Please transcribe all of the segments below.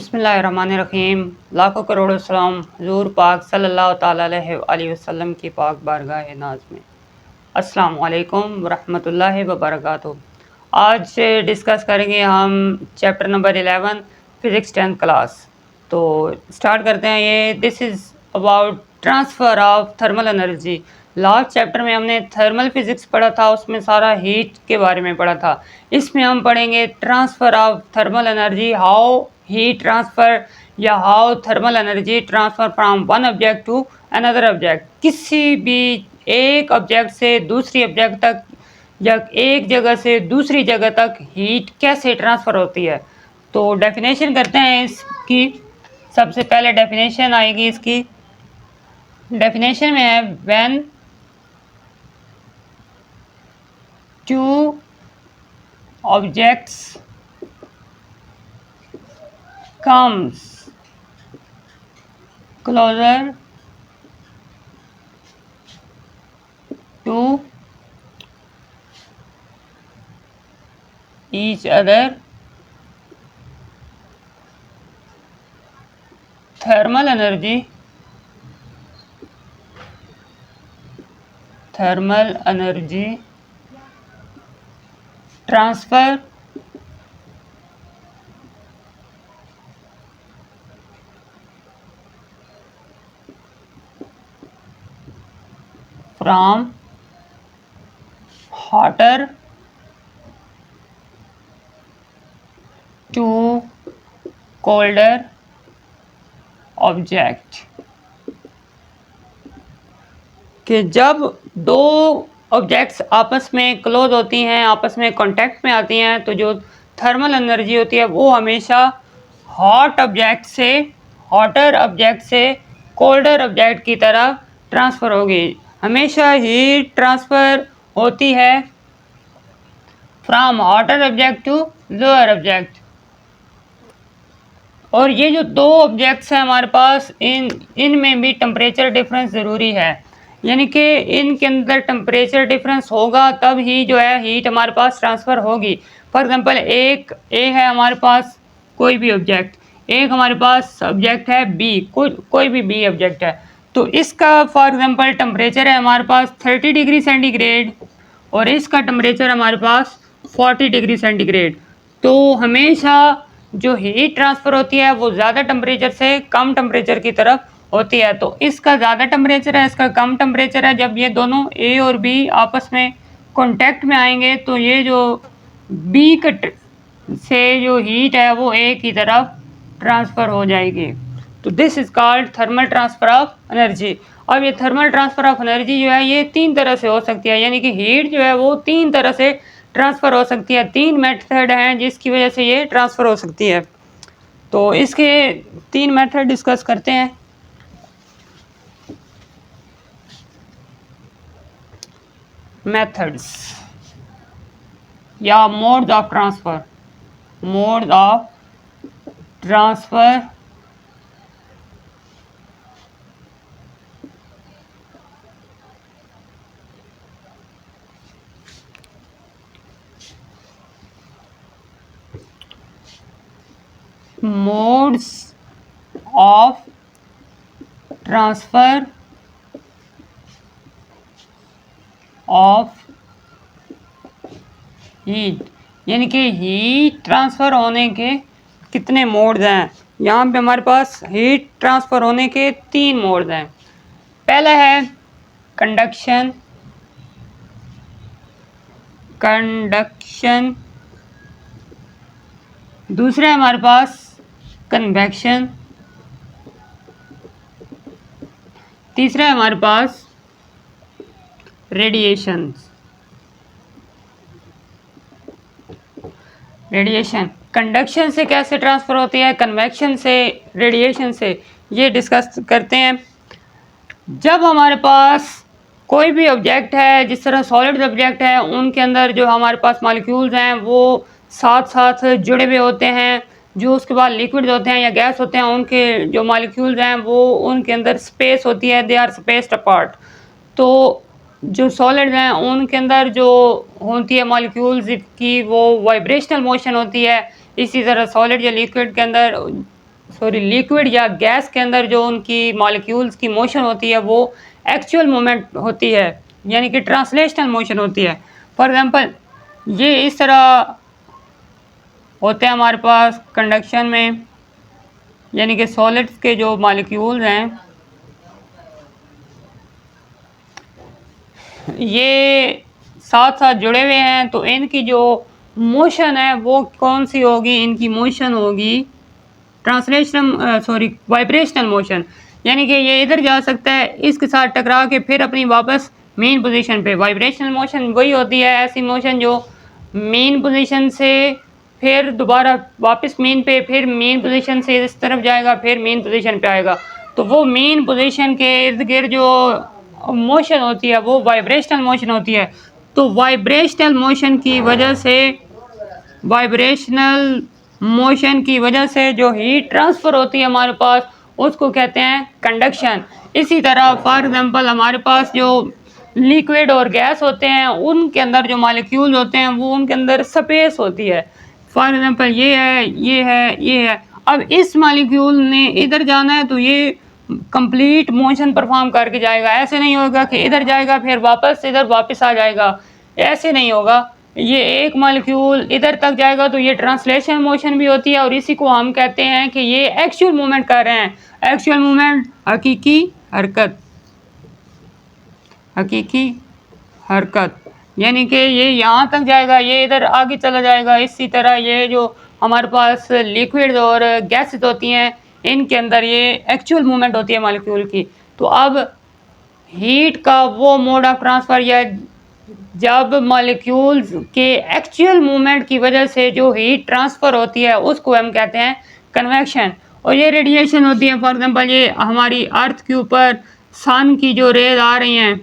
बिस्मिल्लाहिर्रहमानिर्रहीम। लाखों करोड़ों सलाम हुजूर पाक सल्लल्लाहु ताला अलैहि वसल्लम की पाक बारगाह नाज में। अस्सलाम वालेकुम वरहमतुल्लाहि वबरकातुहू। आज डिस्कस करेंगे हम chapter number 11 physics 10th class. तो स्टार्ट करते हैं। ये this is about transfer of thermal energy. Last chapter में हमने थर्मल फिज़िक्स पढ़ा था, उसमें सारा हीट के बारे में पढ़ा था। इसमें हम पढ़ेंगे transfer of thermal energy, how heat transfer या how thermal energy transfer from one object to another object. किसी भी एक ऑब्जेक्ट से दूसरी ऑब्जेक्ट तक या एक जगह से दूसरी जगह तक हीट कैसे ट्रांसफ़र होती है। तो डेफिनेशन करते हैं इसकी। सबसे पहले डेफिनेशन आएगी इसकी। डेफिनेशन में है when two objects comes closer to each other, thermal energy transfer from hotter to colder object। कि जब दो ऑब्जेक्ट्स आपस में क्लोज होती हैं, आपस में कांटेक्ट में आती हैं, तो जो थर्मल एनर्जी होती है वो हमेशा हॉटर ऑब्जेक्ट से कोल्डर ऑब्जेक्ट की तरफ ट्रांसफ़र होगी। हमेशा हीट ट्रांसफ़र होती है from hotter object to lower object. और ये जो दो ऑब्जेक्ट्स हैं हमारे पास, इनमें भी टेम्परेचर डिफरेंस ज़रूरी है, यानी कि इनके अंदर टेम्परेचर डिफरेंस होगा तब ही जो है हीट हमारे पास ट्रांसफ़र होगी। फॉर एग्जांपल एक ए है हमारे पास, कोई भी ऑब्जेक्ट, एक हमारे पास ऑब्जेक्ट है बी, कोई भी बी ऑब्जेक्ट है। तो इसका फॉर एग्जांपल टेम्परेचर है हमारे पास 30 डिग्री सेंटीग्रेड और इसका टेम्परेचर हमारे पास 40 डिग्री सेंटीग्रेड। तो हमेशा जो हीट ट्रांसफ़र होती है वो ज़्यादा टेम्परेचर से कम टेम्परेचर की तरफ होती है। तो इसका ज़्यादा टेम्परेचर है, इसका कम टेम्परेचर है। जब ये दोनों ए और बी आपस में कांटेक्ट में आएंगे तो ये जो बी से जो हीट है वो ए की तरफ ट्रांसफ़र हो जाएगी। तो this is called thermal transfer of energy. अब ये थर्मल ट्रांसफ़र ऑफ एनर्जी जो है ये तीन तरह से हो सकती है, यानी कि हीट जो है वो तीन तरह से ट्रांसफ़र हो सकती है। तीन मेथड हैं जिसकी वजह से ये ट्रांसफ़र हो सकती है। तो इसके तीन मेथड डिस्कस करते हैं। मेथड्स या modes of transfer. Modes of transfer of heat, यानी कि हीट ट्रांसफ़र होने के कितने मोड्स हैं। यहाँ पे हमारे पास हीट ट्रांसफ़र होने के तीन मोड्स हैं। पहला है कंडक्शन, दूसरा है हमारे पास कन्वेक्शन, तीसरा है हमारे पास रेडिएशन। कंडक्शन से कैसे ट्रांसफ़र होती है, कन्वेक्शन से, रेडिएशन से, ये डिस्कस करते हैं। जब हमारे पास कोई भी ऑब्जेक्ट है, जिस तरह सॉलिड ऑब्जेक्ट है, उनके अंदर जो हमारे पास मॉलिक्यूल्स हैं वो साथ साथ जुड़े हुए होते हैं। जो उसके बाद लिक्विड होते हैं या गैस होते हैं, उनके जो मॉलिक्यूल्स हैं वो उनके अंदर स्पेस होती है, दे आर स्पेस्ड अपार्ट। तो जो सॉलिड हैं उनके अंदर जो होती है मॉलिक्यूल्स की वो वाइब्रेशनल मोशन होती है। इसी तरह सॉलिड या लिक्विड के अंदर सॉरी लिक्विड या गैस के अंदर जो उनकी मॉलिक्यूल्स की मोशन होती है वो एक्चुअल मूवमेंट होती है, यानी कि ट्रांसलेशनल मोशन होती है। फॉर एग्जांपल ये इस तरह होते हैं हमारे पास कंडक्शन में, यानी कि सॉलिड्स के जो मॉलिक्यूल्स हैं ये साथ साथ जुड़े हुए हैं, तो इनकी जो मोशन है वो कौन सी होगी, इनकी मोशन होगी वाइब्रेशनल मोशन, यानी कि ये इधर जा सकता है इसके साथ टकरा के फिर अपनी वापस मेन पोजीशन पे। वाइब्रेशनल मोशन वही होती है ऐसी मोशन जो मेन पोजीशन से फिर दोबारा वापस मेन पे, फिर मेन पोजीशन से इस तरफ जाएगा, फिर मेन पोजीशन पे आएगा। तो वो मेन पोजीशन के इर्द गिर्द जो मोशन होती है वो वाइब्रेशनल मोशन होती है। तो वाइब्रेशनल मोशन की वजह से जो हीट ट्रांसफ़र होती है हमारे पास उसको कहते हैं कंडक्शन। इसी तरह फॉर एग्जांपल हमारे पास जो लिक्विड और गैस होते हैं उनके अंदर जो मॉलिक्यूल होते हैं वो उनके अंदर स्पेस होती है। फॉर एग्जांपल ये है। अब इस मॉलिक्यूल ने इधर जाना है तो ये कंप्लीट मोशन परफॉर्म करके जाएगा। ऐसे नहीं होगा कि इधर जाएगा फिर इधर वापस आ जाएगा, ऐसे नहीं होगा। ये एक मॉलिक्यूल इधर तक जाएगा तो ये ट्रांसलेशन मोशन भी होती है और इसी को हम कहते हैं कि ये एक्चुअल मूवमेंट कर रहे हैं। एक्चुअल मूवमेंट हकीकी हरकत, यानी कि ये यहाँ तक जाएगा, ये इधर आगे चला जाएगा। इसी तरह ये जो हमारे पास लिक्विड और गैसेस होती हैं इनके अंदर ये एक्चुअल मूवमेंट होती है मॉलिक्यूल की। तो अब हीट का वो मोड ऑफ ट्रांसफ़र या जब मॉलिक्यूल्स के एक्चुअल मूवमेंट की वजह से जो हीट ट्रांसफ़र होती है उसको हम कहते हैं कन्वेक्शन। और ये रेडिएशन होती है। फॉर एग्जांपल ये हमारी अर्थ के ऊपर सन की जो रेज आ रही हैं,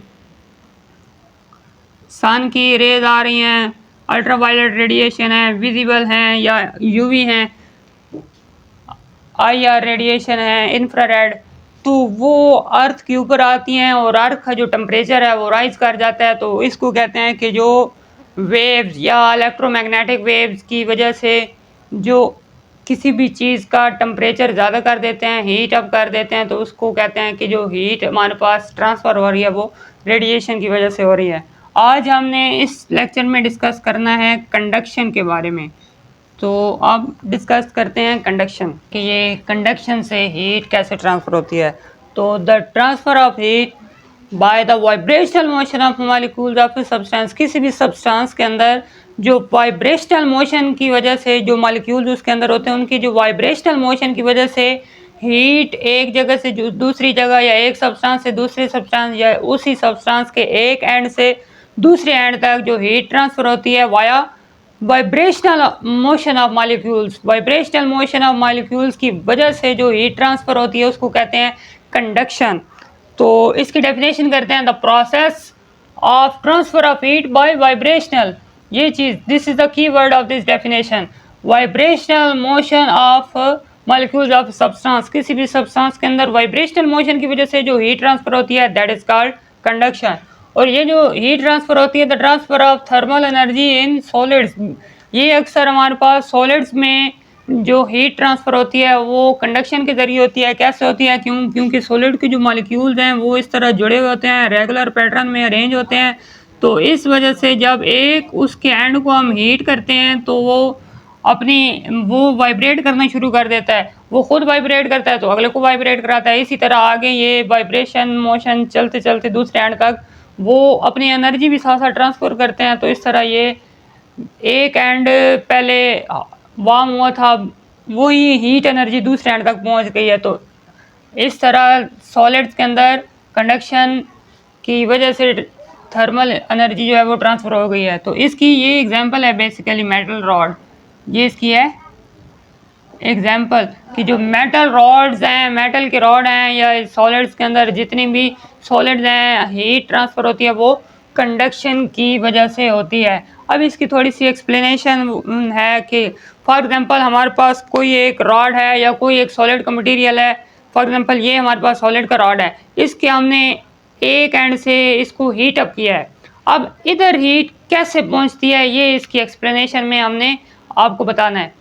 सन की रेज आ रही हैं, अल्ट्रावायलेट रेडिएशन है, विजिबल हैं या यूवी हैं, IR रेडिएशन है, इंफ्रारेड, तो वो अर्थ के ऊपर आती हैं और अर्थ का जो टेम्परेचर है वो राइज कर जाता है। तो इसको कहते हैं कि जो वेव्स या इलेक्ट्रोमैग्नेटिक वेव्स की वजह से जो किसी भी चीज़ का टेम्परेचर ज़्यादा कर देते हैं, हीट अप कर देते हैं, तो उसको कहते हैं कि जो हीट हमारे पास ट्रांसफ़र हो रही है वो रेडिएशन की वजह से हो रही है। आज हमने इस लेक्चर में डिस्कस करना है कंडक्शन के बारे में। तो अब डिस्कस करते हैं कंडक्शन कि ये कंडक्शन से हीट कैसे ट्रांसफ़र होती है। तो the transfer of heat by the vibrational motion of molecules of a substance, किसी भी सब्सटेंस के अंदर जो वाइब्रेशनल मोशन की वजह से जो मॉलिक्यूल्स उसके अंदर होते हैं उनकी जो वाइब्रेशनल मोशन की वजह से हीट एक जगह से दूसरी जगह या एक सब्सटेंस से दूसरे सब्सटेंस या उसी सब्सटेंस के एक एंड से दूसरे एंड तक जो हीट ट्रांसफ़र होती है via vibrational motion of molecules. Vibrational motion of molecules की वजह से जो हीट ट्रांसफ़र होती है उसको कहते हैं कंडक्शन। तो इसकी डेफिनेशन करते हैं, the process of transfer of heat by vibrational, ये चीज़ this is the key word of this definition, vibrational motion of molecules of substance, किसी भी सब्सटेंस के अंदर वाइब्रेशनल मोशन की वजह से जो हीट ट्रांसफ़र होती है दैट इज़ कॉल्ड कंडक्शन। और ये जो हीट ट्रांसफ़र होती है the transfer of thermal energy in solids, ये अक्सर हमारे पास सॉलिड्स में जो हीट ट्रांसफ़र होती है वो कंडक्शन के ज़रिए होती है। कैसे होती है? क्योंकि सॉलिड के जो मॉलिक्यूल्स हैं वो इस तरह जुड़े हुए होते हैं, रेगुलर पैटर्न में अरेंज होते हैं। तो इस वजह से जब एक उसके एंड को हम हीट करते हैं तो वो वाइब्रेट करना शुरू कर देता है, वो खुद वाइब्रेट करता है तो अगले को वाइब्रेट कराता है। इसी तरह आगे ये वाइब्रेशन मोशन चलते चलते दूसरे एंड तक वो अपनी एनर्जी भी साथ साथ ट्रांसफ़र करते हैं। तो इस तरह ये एक एंड पहले वार्म हुआ था, वही हीट एनर्जी दूसरे एंड तक पहुंच गई है। तो इस तरह सॉलिड्स के अंदर कंडक्शन की वजह से थर्मल एनर्जी जो है वो ट्रांसफ़र हो गई है। तो इसकी ये एग्जांपल है बेसिकली मेटल रॉड, ये इसकी है एग्जाम्पल कि जो मेटल रॉड्स हैं, मेटल के रॉड हैं या सॉलिड्स के अंदर जितनी भी सॉलिड्स हैं हीट ट्रांसफ़र होती है वो कंडक्शन की वजह से होती है। अब इसकी थोड़ी सी एक्सप्लेनेशन है कि फॉर एग्जांपल हमारे पास कोई एक रॉड है या कोई एक सॉलिड का मटेरियल है। फॉर एग्जांपल ये हमारे पास सॉलिड का रॉड है, इसके हमने एक एंड से इसको हीट अप किया है। अब इधर हीट कैसे पहुंचती है ये इसकी एक्सप्लेनेशन में हमने आपको बताना है।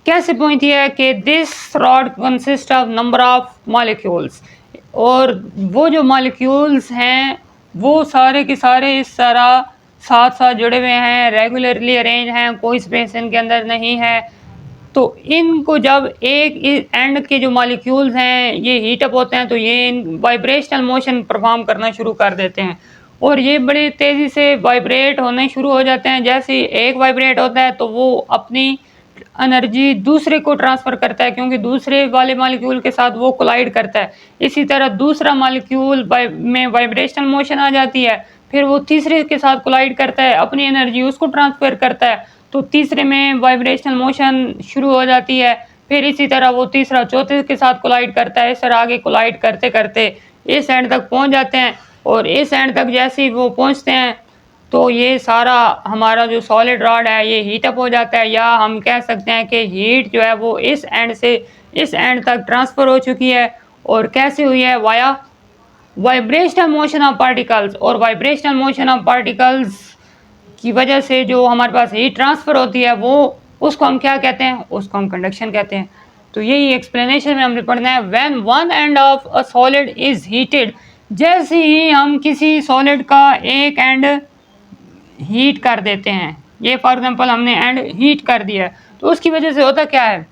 कैसे पहुंचती है कि this rod consist of number of molecules, और वो जो मॉलिक्यूल्स हैं वो सारे के सारे इस तरह साथ साथ जुड़े हुए हैं, रेगुलरली अरेंज हैं, कोई स्पेस इनके अंदर नहीं है। तो इनको जब एक एंड के जो मॉलिक्यूल्स हैं ये हीट अप होते हैं तो ये वाइब्रेशनल मोशन परफॉर्म करना शुरू कर देते हैं, और ये बड़ी तेज़ी से वाइब्रेट होने शुरू हो जाते हैं। जैसे ही एक वाइब्रेट होता है तो वो अपनी एनर्जी दूसरे को ट्रांसफ़र करता है, क्योंकि दूसरे वाले मॉलिक्यूल के साथ वो कोलाइड करता है। इसी तरह दूसरा मॉलिक्यूल में वाइब्रेशनल मोशन आ जाती है, फिर वो तीसरे के साथ कोलाइड करता है, अपनी एनर्जी उसको ट्रांसफ़र करता है, तो तीसरे में वाइब्रेशनल मोशन शुरू हो जाती है। फिर इसी तरह वो तीसरा चौथे के साथ कोलाइड करता है, इस तरह आगे कोलाइड करते करते इस एंड तक पहुंच जाते हैं। और इस एंड तक जैसे ही वो पहुंचते हैं तो ये सारा हमारा जो सॉलिड रॉड है ये हीट अप हो जाता है, या हम कह सकते हैं कि हीट जो है वो इस एंड से इस एंड तक ट्रांसफ़र हो चुकी है। और कैसे हुई है? Via vibrational motion of particles, और वाइब्रेशनल मोशन ऑफ पार्टिकल्स की वजह से जो हमारे पास हीट ट्रांसफ़र होती है वो उसको हम क्या कहते हैं? उसको हम कंडक्शन कहते हैं। तो यही एक्सप्लेनेशन में हमने पढ़ना है। When one end of a solid is heated, जैसे ही हम किसी सॉलिड का एक एंड हीट कर देते हैं, ये फॉर एग्जांपल हमने एंड हीट कर दिया, तो उसकी वजह से होता क्या है?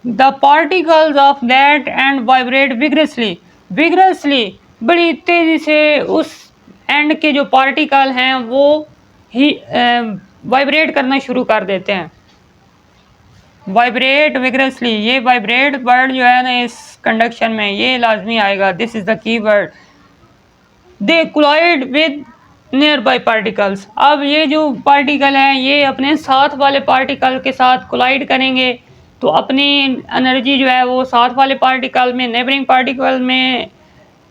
The particles of that and vibrate vigorously, बड़ी तेज़ी से उस एंड के जो पार्टिकल हैं वो ही वाइब्रेट करना शुरू कर देते हैं। वाइब्रेट विग्रसली, ये वाइब्रेट वर्ड जो है ना इस कंडक्शन में ये लाजमी आएगा, this is the key word. They collide with nearby particles, अब ये जो पार्टिकल हैं ये अपने साथ वाले पार्टिकल के साथ कोलाइड करेंगे, तो अपनी एनर्जी जो है वो साथ वाले पार्टिकल में, नेबरिंग पार्टिकल में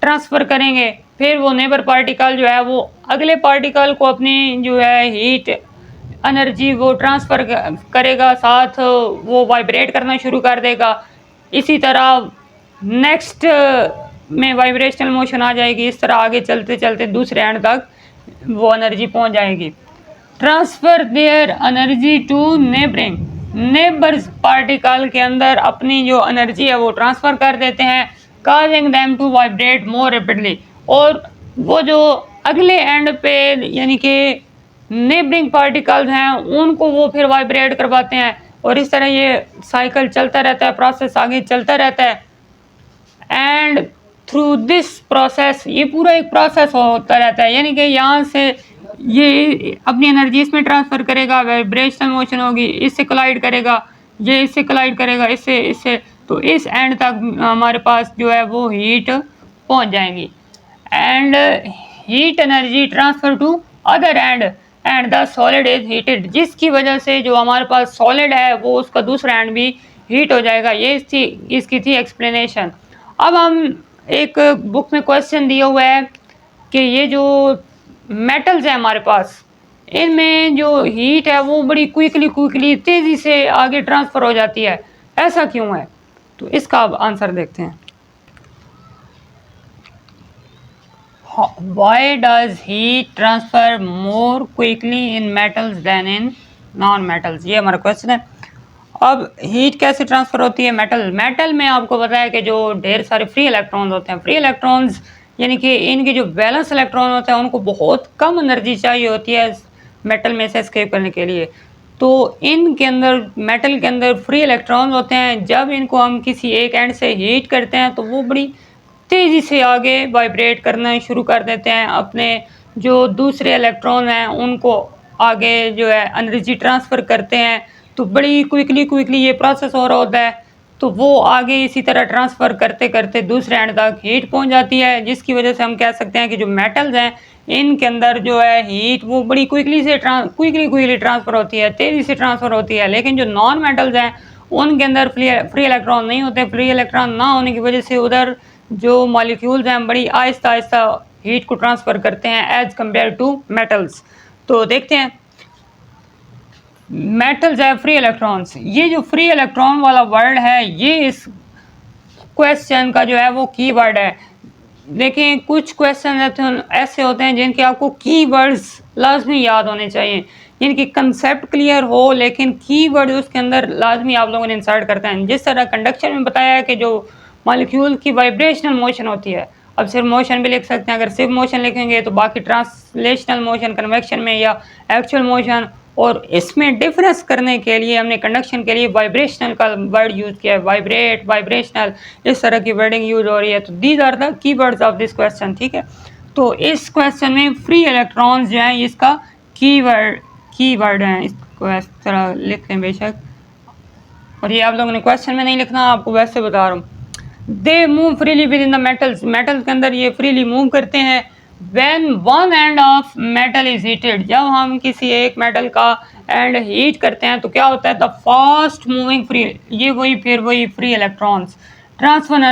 ट्रांसफ़र करेंगे। फिर वो नेबर पार्टिकल जो है वो अगले पार्टिकल को अपनी जो है हीट एनर्जी वो ट्रांसफ़र करेगा, साथ वो वाइब्रेट करना शुरू कर देगा। इसी तरह नेक्स्ट में वाइब्रेशनल मोशन आ जाएगी, इस तरह आगे चलते चलते दूसरे एंड तक वो एनर्जी पहुंच जाएगी। Transfer their energy to neighbours particle के अंदर अपनी जो एनर्जी है वो ट्रांसफ़र कर देते हैं, causing them to vibrate more rapidly, और वो जो अगले एंड पे यानी कि नेबरिंग पार्टिकल्स हैं उनको वो फिर वाइब्रेट करवाते हैं, और इस तरह ये साइकिल चलता रहता है, प्रोसेस आगे चलता रहता है। एंड थ्रू दिस प्रोसेस, ये पूरा एक प्रोसेस होता रहता है, यानी कि यहाँ से ये अपनी एनर्जी इसमें ट्रांसफ़र करेगा, वाइब्रेशनल मोशन होगी, इससे कोलाइड करेगा, ये इससे कोलाइड करेगा, इससे तो इस एंड तक हमारे पास जो है वो हीट पहुँच जाएंगी। And heat energy transfer to other end the solid is heated, जिसकी वजह से जो हमारे पास सॉलिड है वो उसका दूसरा एंड भी हीट हो जाएगा। ये इसकी थी एक्सप्लेनेशन। अब हम एक बुक में क्वेश्चन दिया हुआ है कि ये जो मेटल्स हैं हमारे पास, इनमें जो हीट है वो बड़ी क्विकली तेज़ी से आगे ट्रांसफ़र हो जाती है, ऐसा क्यों है? तो इसका अब आंसर देखते हैं। Why does heat transfer more quickly in metals than in non metals, ये हमारा क्वेश्चन है। अब हीट कैसे ट्रांसफ़र होती है मेटल में? आपको पता है कि जो ढेर सारे फ्री इलेक्ट्रॉन्स होते हैं, फ्री इलेक्ट्रॉन्स यानी कि इनके जो बैलेंस इलेक्ट्रॉन होते हैं उनको बहुत कम एनर्जी चाहिए होती है मेटल में से एस्केप करने के लिए। तो इनके अंदर, मेटल के अंदर फ्री इलेक्ट्रॉन्स होते हैं, जब इनको हम किसी एक एंड से हीट करते हैं तो वो बड़ी तेज़ी से आगे वाइब्रेट करना शुरू कर देते हैं, अपने जो दूसरे इलेक्ट्रॉन हैं उनको आगे जो है एनर्जी ट्रांसफ़र करते हैं। तो बड़ी क्विकली ये प्रोसेस हो रहा होता है, तो वो आगे इसी तरह ट्रांसफ़र करते करते दूसरे एंड तक हीट पहुंच जाती है, जिसकी वजह से हम कह सकते हैं कि जो मेटल्स हैं इनके अंदर जो है हीट वो बड़ी क्विकली ट्रांसफ़र होती है, तेज़ी से ट्रांसफ़र होती है। लेकिन जो नॉन मेटल्स हैं उनके अंदर फ्री इलेक्ट्रॉन नहीं होते। फ्री इलेक्ट्रॉन ना होने की वजह से उधर जो मॉलिक्यूल्स हैं बड़ी आहिस्ता हीट को ट्रांसफ़र करते हैं एज़ कम्पेयर टू मेटल्स। तो देखते हैं, मेटल्स है फ्री इलेक्ट्रॉन्स, ये जो फ्री इलेक्ट्रॉन वाला वर्ड है ये इस क्वेश्चन का जो है वो की वर्ड है। देखें कुछ क्वेश्चन ऐसे होते हैं जिनके आपको की वर्ड्स लाजमी याद होने चाहिए। यानी कि कंसेप्ट क्लियर हो, लेकिन कीवर्ड उसके अंदर लाजमी आप लोगों ने इंसर्ट करते हैं। जिस तरह कंडक्शन में बताया है कि जो मॉलिक्यूल की वाइब्रेशनल मोशन होती है, अब सिर्फ मोशन भी लिख सकते हैं, अगर सिर्फ मोशन लिखेंगे तो बाकी ट्रांसलेशनल मोशन, कन्वेक्शन में या एक्चुअल मोशन, और इसमें डिफरेंस करने के लिए हमने कंडक्शन के लिए वाइब्रेशनल का वर्ड यूज़ किया है, वाइब्रेट, वाइब्रेशनल, इस तरह की वर्डिंग यूज हो रही है। तो these are the keywords of this question, ठीक है। तो इस क्वेश्चन में फ्री इलेक्ट्रॉन्स जो हैं इसका कीवर्ड हैं, इसको इस तरह लिख लें बेशक, और ये आप लोगों ने क्वेश्चन में नहीं लिखना, आपको वैसे बता रहा हूँ। They move freely with in the metals, metals के अंदर ये फ्रीली मूव करते हैं। When one end of metal is heated, जब हम किसी एक मेटल का एंड हीट करते हैं तो क्या होता है, द फास्ट मूविंग फ्री, ये वही free electrons transfer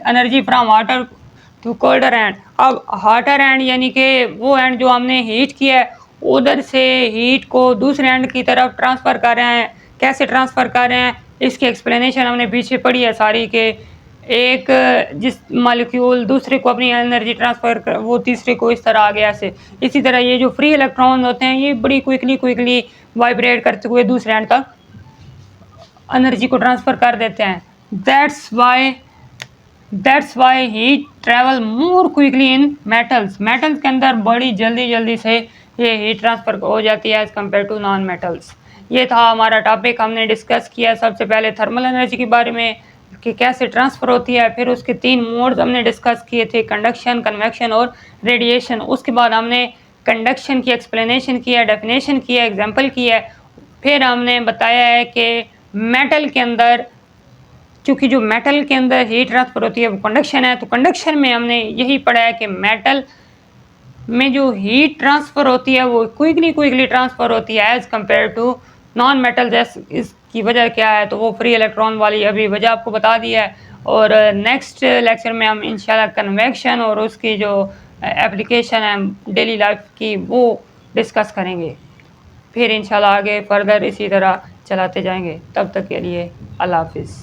energy from water to colder end. अब हाटर एंड यानी कि वो एंड जो हमने हीट किया है उधर से हीट को दूसरे एंड की तरफ ट्रांसफ़र कर रहे हैं। कैसे ट्रांसफ़र कर रहे हैं इसकी एक्सप्लेनेशन हमने पीछे पढ़ी है सारी, के एक जिस मॉलिक्यूल दूसरे को अपनी एनर्जी ट्रांसफ़र कर, वो तीसरे को इस तरह आ गया से। इसी तरह ये जो फ्री इलेक्ट्रॉन होते हैं ये बड़ी क्विकली वाइब्रेट करते हुए दूसरे एंड तक एनर्जी को ट्रांसफ़र कर देते हैं। That's why heat travel more quickly in metals, metals के अंदर बड़ी जल्दी से ये हीट ट्रांसफ़र हो जाती है as compare to non metals. ये था हमारा टॉपिक, हमने डिस्कस किया सबसे पहले थर्मल एनर्जी के बारे में कि कैसे ट्रांसफ़र होती है, फिर उसके 3 मोड्स हमने डिस्कस किए थे, कंडक्शन, कन्वेक्शन और रेडिएशन। उसके बाद हमने कंडक्शन की एक्सप्लेनेशन किया, डेफिनेशन किया, एग्जाम्पल किया। फिर हमने बताया है कि मेटल के अंदर, क्योंकि जो मेटल के अंदर हीट ट्रांसफ़र होती है वो कंडक्शन है, तो कंडक्शन में हमने यही पढ़ा है कि मेटल में जो हीट ट्रांसफ़र होती है वो क्विकली ट्रांसफ़र होती है as compare to non metal. जैसे इसकी वजह क्या है, तो वो फ्री इलेक्ट्रॉन वाली अभी वजह आपको बता दी है। और नेक्स्ट लेक्चर में हम इंशाल्लाह कन्वेक्शन और उसकी जो एप्लीकेशन है डेली लाइफ की वो डिस्कस करेंगे। फिर इंशाल्लाह आगे फर्दर इसी तरह चलाते जाएंगे। तब तक के लिए अल्लाह हाफिज़।